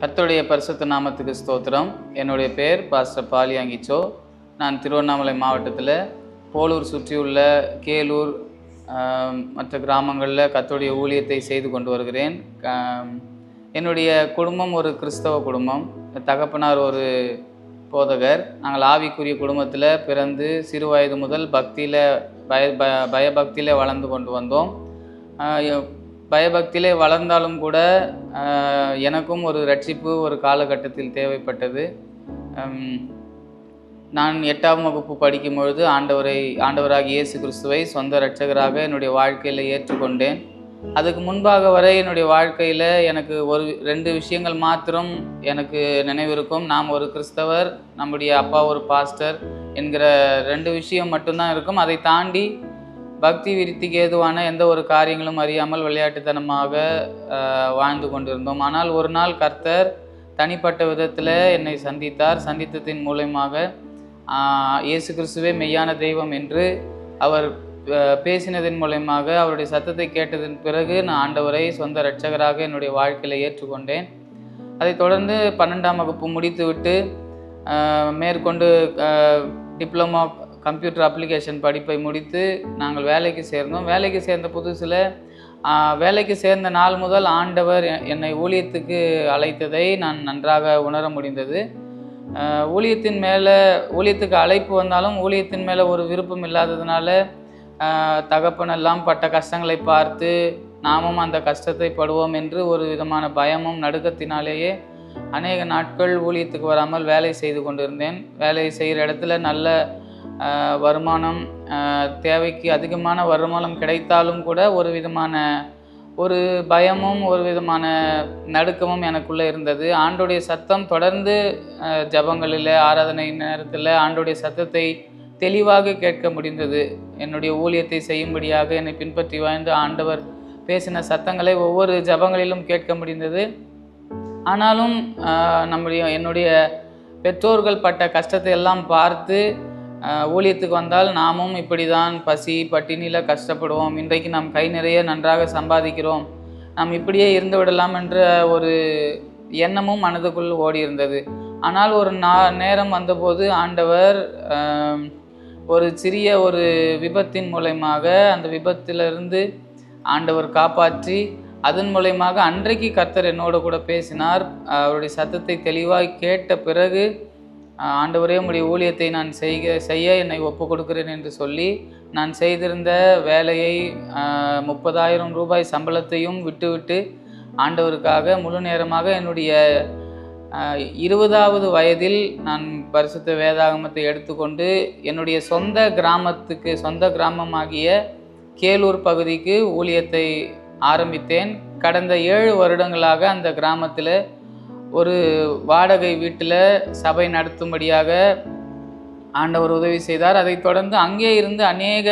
கர்த்தருடைய பரிசுத்த நாமத்துக்கு ஸ்தோத்திரம். என்னுடைய பேர் பாஸ்டர் பாலியாங்கிச்சோ. நான் திருவண்ணாமலை மாவட்டத்தில் போலூர் சுற்றியுள்ள கேலூர் மற்ற கிராமங்களில் கர்த்தருடைய ஊழியத்தை செய்து கொண்டு வருகிறேன். என்னுடைய குடும்பம் ஒரு கிறிஸ்தவ குடும்பம். தகப்பனார் ஒரு போதகர். நாங்கள் ஆவிக்குரிய குடும்பத்தில் பிறந்து சிறு வயது முதல் பக்தியில் பயபக்தியில் வளர்ந்து கொண்டு வந்தோம். பயபக்தியிலே வளர்ந்தாலும் கூட எனக்கும் ஒரு ரட்சிப்பு ஒரு காலகட்டத்தில் தேவைப்பட்டது. நான் 8ஆம் வகுப்பு படிக்கும் பொழுது ஆண்டவராகிய இயேசு கிறிஸ்துவை சொந்த இரட்சகராக என்னுடைய வாழ்க்கையில் ஏற்றுக்கொண்டேன். அதுக்கு முன்பாக வரை என்னுடைய வாழ்க்கையில் எனக்கு 2 விஷயங்கள் மாத்திரம் எனக்கு நினைவிருக்கும். நாம் ஒரு கிறிஸ்தவர், நம்முடைய அப்பா ஒரு பாஸ்டர் என்கிற 2 விஷயம் மட்டும்தான் இருக்கும். அதை தாண்டி பக்தி விருத்திக்கு ஏதுவான எந்த ஒரு காரியங்களும் அறியாமல் விளையாட்டுத்தனமாக வாழ்ந்து கொண்டிருந்தோம். ஆனால் ஒரு நாள் கர்த்தர் தனிப்பட்ட விதத்தில் என்னை சந்தித்தார். சந்தித்ததின் மூலமாக இயேசு கிறிஸ்துவே மெய்யான தெய்வம் என்று அவர் பேசினதின் மூலமாக அவருடைய சத்தத்தை கேட்டதன் பிறகு நான் ஆண்டவரை சொந்த இரட்சகராக என்னுடைய வாழ்க்கையில் ஏற்றுக்கொண்டேன். அதை தொடர்ந்து 12ஆம் வகுப்பு முடித்துவிட்டு மேற்கொண்டு டிப்ளமோ கம்ப்யூட்டர் அப்ளிகேஷன் படிப்பை முடித்து நாங்கள் வேலைக்கு சேர்ந்தோம். வேலைக்கு சேர்ந்த புதுசில் வேலைக்கு சேர்ந்த நாள் முதல் ஆண்டவர் என்னை ஊழியத்துக்கு அழைத்ததை நான் நன்றாக உணர முடிந்தது. ஊழியத்துக்கு அழைப்பு வந்தாலும் ஊழியத்தின் மேலே ஒரு விருப்பம் இல்லாததுனால தகப்பனெல்லாம் பட்ட கஷ்டங்களை பார்த்து நாமும் அந்த கஷ்டத்தை படுவோம் என்று ஒரு விதமான பயமும் நடுக்கத்தினாலேயே அநேக நாட்கள் ஊழியத்துக்கு வராமல் வேலை செய்து கொண்டிருந்தேன். வேலை செய்கிற இடத்துல நல்ல வருமானம், தேவைக்கு அதிகமான வருமானம் கிடைத்தாலும் கூட ஒரு விதமான ஒரு பயமும் ஒரு விதமான நடுக்கமும் எனக்குள்ளே இருந்தது. ஆண்டோடைய சத்தம் தொடர்ந்து ஜபங்களில் ஆராதனை நேரத்தில் ஆண்டோடைய சத்தத்தை தெளிவாக கேட்க முடிந்தது. என்னுடைய ஊழியத்தை செய்யும்படியாக என்னை பின்பற்றி வாழ்ந்து ஆண்டவர் பேசின சத்தங்களை ஒவ்வொரு ஜபங்களிலும் கேட்க முடிந்தது. ஆனாலும் என்னுடைய பெற்றோர்கள் பட்ட கஷ்டத்தை எல்லாம் பார்த்து ஊழியத்துக்கு வந்தால் நாமும் இப்படி தான் பசி பட்டினியில் கஷ்டப்படுவோம், இன்றைக்கு நாம் கை நிறைய நன்றாக சம்பாதிக்கிறோம், நாம் இப்படியே இருந்து விடலாம் என்ற ஒரு எண்ணமும் மனதுக்குள் ஓடி இருந்தது. ஆனால் ஒரு நேரம் வந்தபோது ஆண்டவர் ஒரு சிறிய ஒரு விபத்தின் மூலமாக அந்த விபத்திலிருந்து ஆண்டவர் காப்பாற்றி அதன் மூலமாக அன்றைக்கு கர்த்தர் என்னோட கூட பேசினார். அவருடைய சத்தத்தை தெளிவாக கேட்ட பிறகு ஆண்டவரே உம்முடைய ஊழியத்தை நான் செய்ய என்னை ஒப்பு கொடுக்கிறேன் என்று சொல்லி நான் செய்திருந்த வேலையை 30,000 ரூபாய் சம்பளத்தையும் விட்டுவிட்டு ஆண்டவருக்காக முழு நேரமாக என்னுடைய 20வது வயதில் நான் பரிசுத்த வேதாகமத்தை எடுத்துக்கொண்டு என்னுடைய சொந்த கிராமமாகிய கேலூர் பகுதிக்கு ஊழியத்தை ஆரம்பித்தேன். கடந்த 7 வருடங்களாக அந்த கிராமத்தில் ஒரு வாடகை வீட்டில் சபை நடத்தும்படியாக ஆண்டவர் உதவி செய்தார். அதைத் தொடர்ந்து அங்கே இருந்து அநேக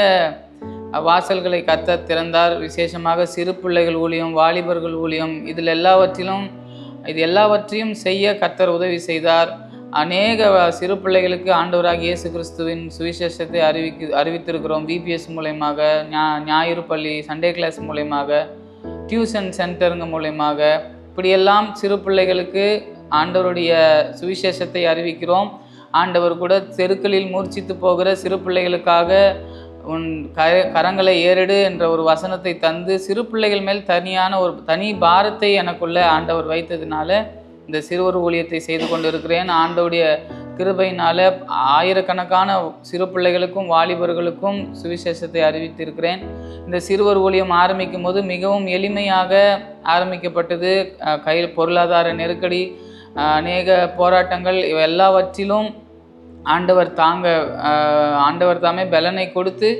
வாசல்களை கர்த்தர் திறந்தார். விசேஷமாக சிறு பிள்ளைகள் ஊழியம், வாலிபர்கள் ஊழியம், இது எல்லாவற்றையும் செய்ய கர்த்தர் உதவி செய்தார். அநேக சிறு பிள்ளைகளுக்கு ஆண்டவராகிய இயேசு கிறிஸ்துவின் சுவிசேஷத்தை அறிவித்திருக்கிறோம். VPS மூலயமாக, ஞாயிறு பள்ளி, சண்டே கிளாஸ் மூலயமாக, டியூஷன் சென்டருங்க மூலயமாக, இப்படியெல்லாம் சிறு பிள்ளைகளுக்கு ஆண்டவருடைய சுவிசேஷத்தை அறிவிக்கிறோம். ஆண்டவர் கூட தெருக்களில் மூர்ச்சித்து போகிற சிறு பிள்ளைகளுக்காக உன் கரங்களை ஏறிடு என்ற ஒரு வசனத்தை தந்து சிறு பிள்ளைகள் மேல் ஒரு தனி பாரத்தை எனக்குள்ள ஆண்டவர் வைத்ததுனால இந்த சிறுவர் ஊழியத்தை செய்து கொண்டு இருக்கிறேன். ஆண்டவருடைய கிருபையினால ஆயிரக்கணக்கான சிறு பிள்ளைகளுக்கும் வாலிபர்களுக்கும் சுவிசேஷத்தை அறிவித்திருக்கிறேன். இந்த சிறுவர் ஊழியம் ஆரம்பிக்கும் போது மிகவும் எளிமையாக ஆரம்பிக்கப்பட்டது. கையில் பொருளாதார நெருக்கடி, அநேக போராட்டங்கள், எல்லாவற்றிலும் ஆண்டவர் தாமே பலனை கொடுத்து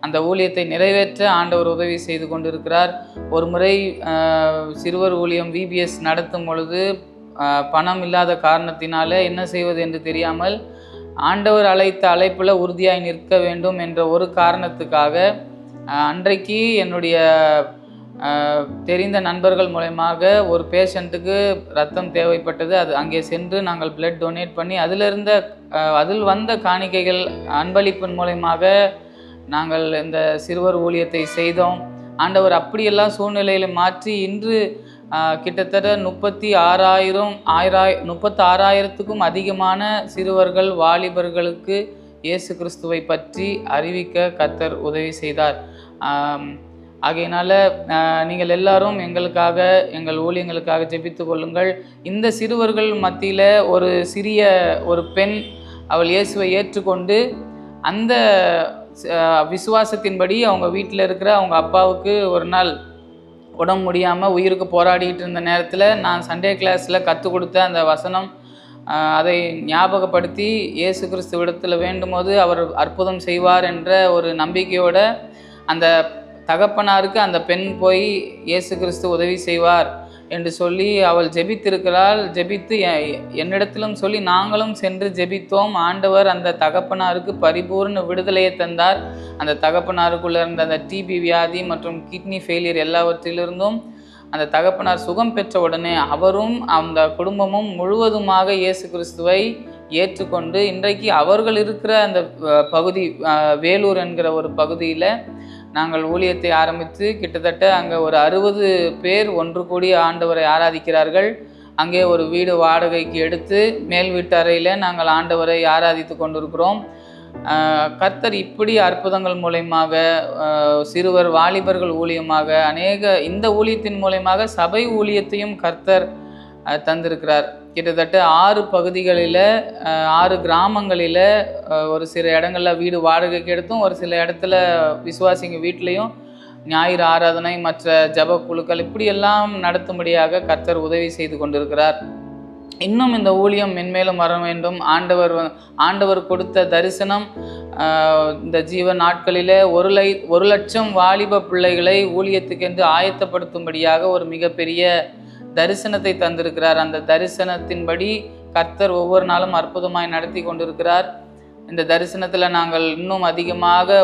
அந்த ஊழியத்தை நிறைவேற்ற ஆண்டவர் உதவி செய்து கொண்டிருக்கிறார். ஒரு முறை சிறுவர் ஊழியம் VBS நடத்தும் பொழுது பணம் இல்லாத காரணத்தினால என்ன செய்வது என்று தெரியாமல் ஆண்டவர் அழைத்த அழைப்பில் உறுதியாய் நிற்க வேண்டும் என்ற ஒரு காரணத்துக்காக அன்றைக்கு என்னுடைய தெரிந்த நண்பர்கள் மூலமாக ஒரு பேஷண்ட்டுக்கு ரத்தம் தேவைப்பட்டது. அங்கே சென்று நாங்கள் பிளட் டொனேட் பண்ணி அதில் வந்த காணிக்கைகள் அன்பளிப்பின் மூலமாக நாங்கள் இந்த சிறுவர் ஊழியத்தை செய்தோம். ஆண்டவர் அப்படியெல்லாம் சூழ்நிலையில் மாற்றி இன்று கிட்டத்தட்ட 36,000க்கும் அதிகமான சிறுவர்கள் வாலிபர்களுக்கு இயேசு கிறிஸ்துவை பற்றி அறிவிக்க கர்த்தர் உதவி செய்தார். ஆகையினால நீங்கள் எல்லாரும் எங்களுக்காக, எங்கள் ஊழியங்களுக்காக ஜெபித்து கொள்ளுங்கள். இந்த சிறுவர்கள் மத்தியில் ஒரு சிறிய ஒரு பெண், அவள் இயேசுவை ஏற்றுக்கொண்டு அந்த விசுவாசத்தின்படி அவங்க வீட்டில் இருக்கிற அவங்க அப்பாவுக்கு ஒரு நாள் உடம்பு முடியாமல் உயிருக்கு போராடிக்கிட்டு இருந்த நேரத்தில் நான் சண்டே கிளாஸில் கற்றுக் கொடுத்த அந்த வசனம் அதை ஞாபகப்படுத்தி இயேசு கிறிஸ்துவிடத்தில் வேண்டும்போது அவர் அற்புதம் செய்வார் என்ற ஒரு நம்பிக்கையோட அந்த தகப்பனாருக்கு அந்த பெண் போய் இயேசு கிறிஸ்து உதவி செய்வார் என்று சொல்லி அவள் ஜெபித்திருக்கிறாள். ஜெபித்து என்னிடத்திலும் சொல்லி நாங்களும் சென்று ஜெபித்தோம். ஆண்டவர் அந்த தகப்பனாருக்கு பரிபூர்ண விடுதலையை தந்தார். அந்த தகப்பனாருக்குள்ளே இருந்த அந்த டிபி வியாதி மற்றும் கிட்னி ஃபெயிலியர் எல்லாவற்றிலிருந்தும் அந்த தகப்பனார் சுகம் பெற்ற உடனே அவரும் அந்த குடும்பமும் முழுவதுமாக இயேசு கிறிஸ்துவை ஏற்றுக்கொண்டு இன்றைக்கு அவர்கள் இருக்கிற அந்த பகுதி வேலூர் என்கிற ஒரு பகுதியில் நாங்கள் ஊழியத்தை ஆரம்பித்து கிட்டத்தட்ட அங்கே ஒரு 60 பேர் ஒன்று கூடி ஆண்டவரை ஆராதிக்கிறார்கள். அங்கே ஒரு வீடு வாடகைக்கு எடுத்து மேல் வீட்டு அறையில் நாங்கள் ஆண்டவரை ஆராதித்து கொண்டிருக்கிறோம். கர்த்தர் இப்படி அற்புதங்கள் மூலயமாக, சிறுவர் வாலிபர்கள் ஊழியமாக, இந்த ஊழியத்தின் மூலயமாக சபை ஊழியத்தையும் கர்த்தர் தந்திருக்கிறார். கிட்டத்தட்ட 6 பகுதிகளில் 6 கிராமங்களில் ஒரு சில இடங்களில் வீடு வாடகைக்கு எடுத்தும், ஒரு சில இடத்துல விசுவாசிங்க வீட்லேயும் ஞாயிறு ஆராதனை மற்ற ஜப குழுக்கள் இப்படியெல்லாம் நடத்தும்படியாக கர்த்தர் உதவி செய்து கொண்டிருக்கிறார். இன்னும் இந்த ஊழியம் மென்மேலும் வர வேண்டும். ஆண்டவர் கொடுத்த தரிசனம் இந்த ஜீவ நாட்களில் 1,00,000 வாலிப பிள்ளைகளை ஊழியத்துக்கென்று ஆயத்தப்படுத்தும்படியாக ஒரு மிகப்பெரிய தரிசனத்தை தந்திருக்கிறார். அந்த தரிசனத்தின்படி கர்த்தர் ஒவ்வொரு நாளும் அற்புதமாய் நடத்தி கொண்டிருக்கிறார். இந்த தரிசனத்தில் நாங்கள் இன்னும் அதிகமாக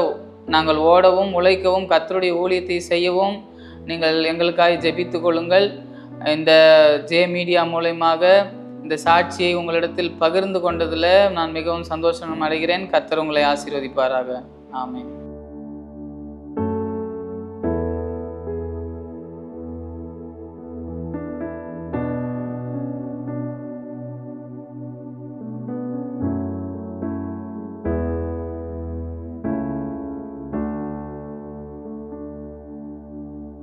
நாங்கள் ஓடவும் உழைக்கவும் கர்த்தருடைய ஊழியத்தை செய்யவும் நீங்கள் எங்களுக்காக ஜெபித்து கொள்ளுங்கள். இந்த ஜே மீடியா மூலமாக இந்த சாட்சியை உங்களிடத்தில் பகிர்ந்து கொண்டதில் நான் மிகவும் சந்தோஷம் அடைகிறேன். கர்த்தர் உங்களை ஆசீர்வதிப்பாராக. ஆமென்.